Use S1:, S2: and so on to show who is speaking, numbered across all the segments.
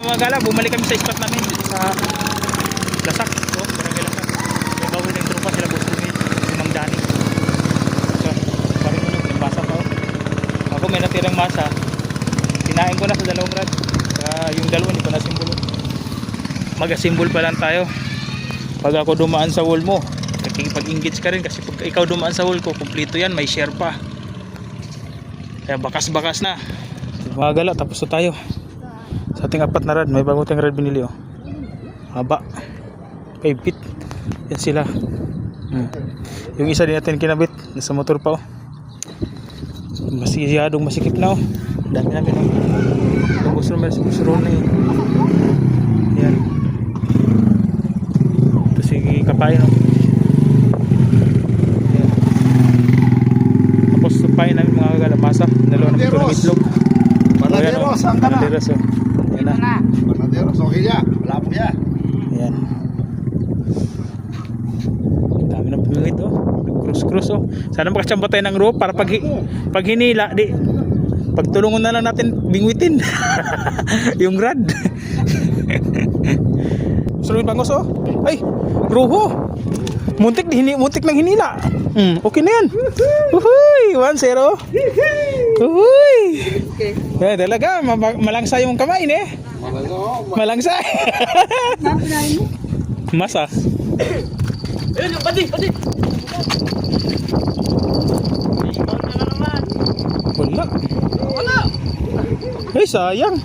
S1: Mga gala, bumalik kami sa spot namin sa Lasak. Oh, barangay Lasak. May bago ng tropa sila boss ko si Mang Dani. So, parang ano, nagbasa pa ako. Ako may natirang masa. Kinain ko na sa dalawang rad. Yung dalawa hindi ko na simbolo. Mag-asimbol pa lang tayo. Pag ako dumaan sa wall mo, nakikipag-engage ka rin kasi pag ikaw dumaan sa wall ko, kumpleto yan, may share pa. Kaya bakas-bakas na. Mga gala, tapos na tayo. Sa ating apat na rad, may bagong tayong rad binili oh. Haba 5 feet. Yan sila. Yung isa din natin kinabit, nasa motor pa oh. Masyadong masikip na oh. Dami namin oh. Gusto naman sa kusuro na eh. Yan. Ito si kapain oh. Yan. Tapos supain namin mga galamasa. Dalawa na ito ng itlog.
S2: Panaderos, saan ka na?
S1: Panaderos oh. Yan na.
S2: Panaderos, okay ya. Wala po ya.
S1: Yan. Dami ng pumingit oh. Cross oh. Sana makachamba tayo ng rope para pag hinila, di pagtulungan na lang natin bingwitin. Yung rad. Sunod bangos oh. Ay, ruho. Muntik nang hinila. Okay na yan. Uhuy, 1-0. Uhuy. Eh, talaga, malangsa yung kamay eh. Malangsa. Masa.
S3: Ayun, pati.
S1: Wala. Ay, sayang.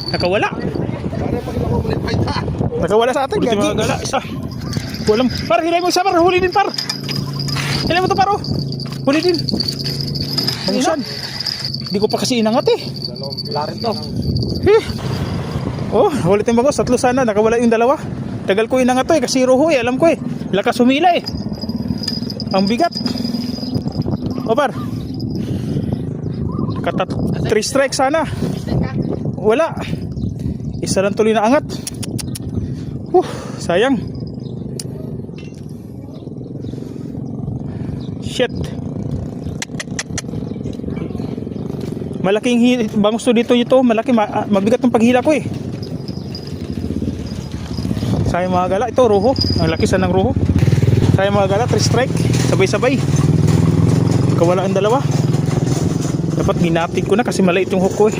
S1: Nakawala. Nakawala sa atin. Buti mga gala. Isa. Walang. Par, hilay mo isa par. Huli din par. Hilay mo to paro. Huli din. Bangusan. Hindi ko pa kasi inangat eh.
S2: Wala rin to.
S1: Oh, huli din bangos. 3 sana. Nakawala yung dalawa. Tagal ko inangat to eh. Kasi ruho eh. Alam ko eh. Lakas humila eh. Ang bigat. O par. 3 strike sana. Wala. Isa lang tuloy na angat. Sayang. Shit. Malaking bangus to dito ito. Malaki, mabigat ng paghila ko eh. Sayang mga gala. Ito ruho. Ang laki sana ng ruho. Sayang mga gala. 3 strike. Sabay-sabay. Kawala ang dalawa. Dapat ginapit ko na kasi maliit yung hook ko eh.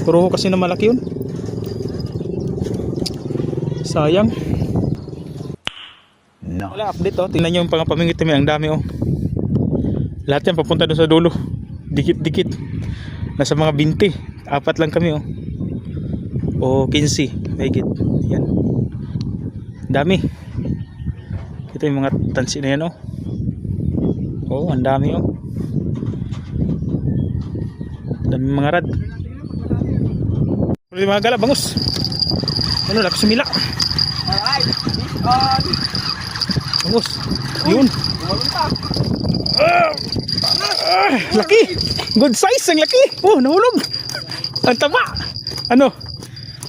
S1: Ruho kasi na malaki yun. Sayang. No. Wala update oh. Tingnan nyo yung pangapamingit namin. Ang dami oh. Lahat yan papunta doon sa dulo. Dikit-dikit. Nasa mga 20. 4 lang kami oh. O 15. Mahigit. Yan. Dami. Ito yung mga tansi na yan oh. Oh, ang dami oh. Dami mga rad. Ulit mga gala, bangus. Ano, lakas sumila.
S3: Alright.
S1: Bangus. Yun. Laki. Good size ang laki. Oh, nahulog. Ang taba. Ano?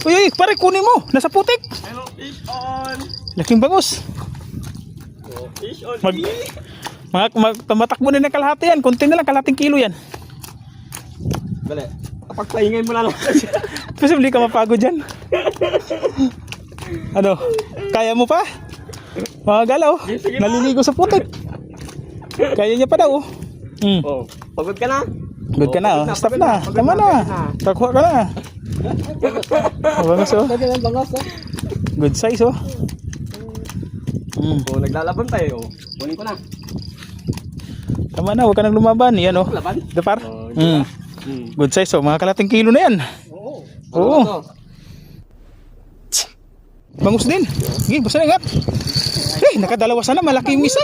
S1: Uy, pare kunin mo. Nasa putik.
S3: Hello, fish on.
S1: Laking bangus.
S3: Fish on.
S1: Matakbo na ng kalahati yan. Kunti na lang, kalahating kilo yan.
S3: Dali. Pagpahingayin mo na lang.
S1: Posible ka mapagod dyan. Ano? Kaya mo pa? Mga galaw. Naliligo sa putik. Kaya niya pa daw.
S3: Oh, pagod ka na?
S1: Good ka na. Stop na. Tama na. Takuha ka na. Bangus oh. Good size oh.
S3: Oh, naglalaban tayo. Oh. Kunin ko na.
S1: Tama na. Huwag ka nang lumaban. Yan oh.
S3: Laban?
S1: Depar.
S3: Oh,
S1: Good size oh. Mga kalating kilo na yan.
S3: Oo.
S1: Oo. Bangus din. Sige, basta na ingat. Nakadalawa sana. Malaki yung isa.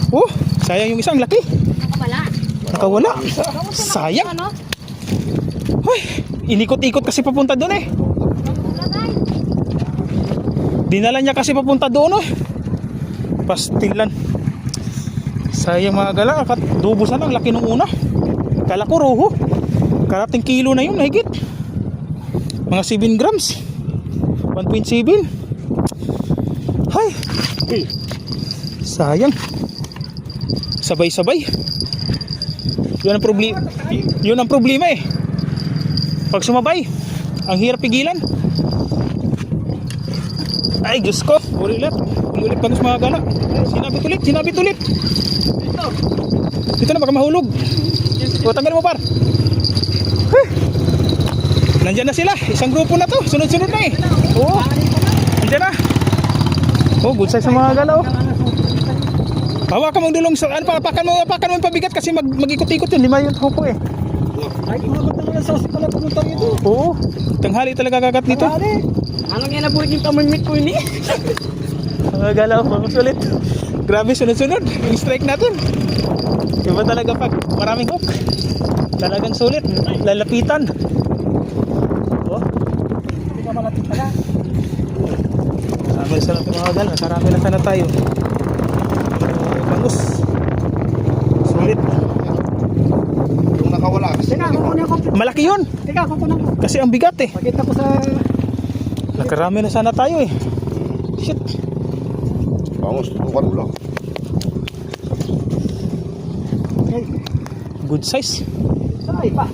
S1: Oh, sayang yung isa. Ang laki. Nakawala. Sayang. Hoy, inikot-ikot kasi papunta doon eh. Dinala niya kasi papunta doon eh. Pastilan. Sayang mga gala. Dubo sana. Ang laki nung una. Kala ko ruho. Karating kilo na yun. Mahigit. Mga 7 grams. 1.7. Hay. Sayang. Sabay-sabay. Yun ang problema eh. Pag sumabay, ang hirap pigilan. Ay, Diyos ko. Uli ulit bangus mga gala. Sinabit ulit. Dito na, baka mahulog. O, tanggal mo par. Nandyan na sila. Isang grupo na to. Sunod-sunod na eh. Oo. Nandyan na. Oh, good size sa mga gala oh. Hawakan mong dulong sa ano, papakan mo yung pabigat kasi mag-ikot-ikot yun. Lima yung huko eh.
S3: Ay, kumabot na lang sa pala pumunta rito.
S1: Oo. Tanghali talaga kagat nito.
S3: Anong yan na buhay yung tamamit ko ini?
S1: Mga galaw, mga sulit. Grabe, sunod-sunod. Yung strike natin. Iba talaga pag maraming hook. Talagang sulit. Lalapitan. Oh.
S3: Hindi ka malapit pala.
S1: Sabi sa natin mga galaw. Sarami na sana tayo. Bangus. Sulit.
S2: Yung nakawala.
S3: Teka, kukunin ako.
S1: Malaki yun.
S3: Teka, kukunin ko.
S1: Kasi ang bigat eh.
S3: Pakita ko sa...
S1: Nakarami na sana tayo eh. Shit.
S2: Bangus, tutukan mo lang.
S1: Good size.
S3: Ay, pa.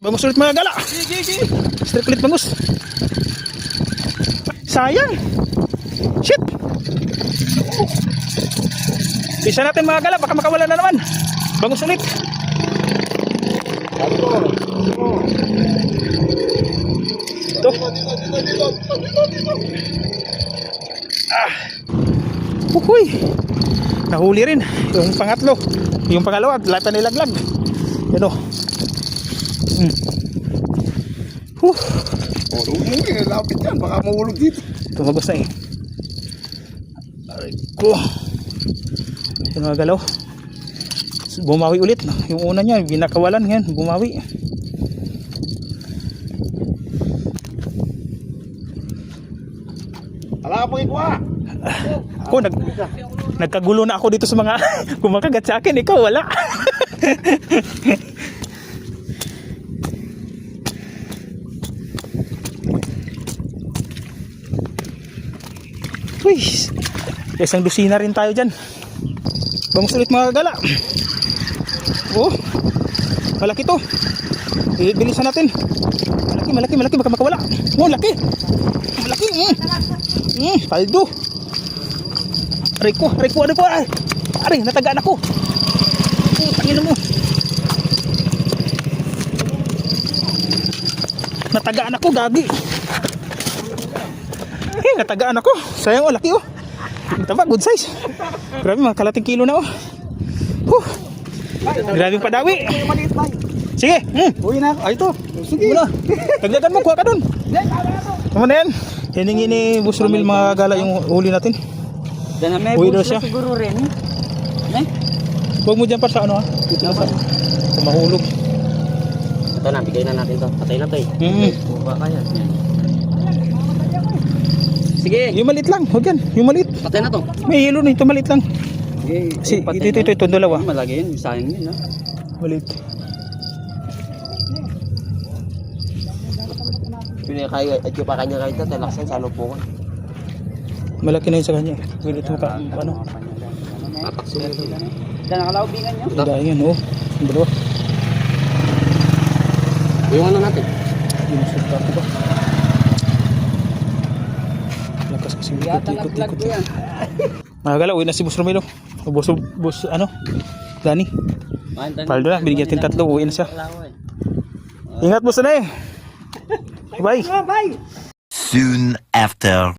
S1: Bangus ulit mga gala. Strike ulit bangus. Sayang. Shit. Isa natin mga gala. Baka makawala na naman. Bangus ulit. Ito.
S2: Dito.
S1: Uhuy. Nahuli rin. Yung pangatlo. Yung pangalawa. Lahat na nilaglag. Yan o.
S2: Oh, lumungin. Lapit yan. Baka mahulog dito.
S1: Tumagos na eh. Aray ko. Yung mga galaw. Bumawi ulit. Yung una niya, binakawalan yan. Bumawi.
S2: Ala ka pang ikuha.
S1: Ako, nagkagulo na ako dito sa mga kumakagat sa akin. Ikaw, wala. Uy, isang dosina rin tayo dyan. Bangus ulit mga gala. Oh, malaki to. Bilisan natin. Malaki. Baka makawala. Oh, laki. Malaki. Paldo. Aray ko. Aray, natagaan ako. Oh, tangin mo. Natagaan ako, gagi. Natagaan ako. Sayang oh, laki oh. Tama, good size. Grabe, mga kalating kilo na oh. Grabe padawi.
S3: Maliit ba?
S1: Sige.
S3: Uwi na ako. Ay, ito. Sige. Muna.
S1: Dagdagan mo, kuha ka dun. Tama na yan. Hiningi ni Boss Romil mga gala yung huli natin.
S3: Dana may
S1: Uwi daw
S3: bulsa
S1: siya.
S3: siguro rin.
S1: Huwag mo dyan pa sa ano ha. Kung mahulog.
S3: Ito na, bigay na natin to. Patay na to eh. Buka kaya. Sige.
S1: Yung maliit lang. Huwag yan. Yung maliit.
S3: Patay na to.
S1: May hilo na ito. Maliit lang.
S3: Sige.
S1: Si, ito. Dalawa.
S3: Malaki yun. Sayang yun ha.
S1: Maliit.
S3: Pili kayo at yung pa kanya kahit na talaksan sa lupukan.
S1: Malaki na yun sa kanya. Maliit mo ka. Ano?
S3: Tataksin ito. Diyan nakalaubingan nyo.
S1: Dahil yan. Oh. Yung dalawa.
S3: Yung ano natin.
S1: Yung susta ko ba? Lakas kasi ikot. Mga gala, uwi na si Boss Romelo. Boss, ano? Dani. Paldo na, binigyan natin 3. Uwi na siya. Ingat, Boss na eh. Bye.
S4: Soon after.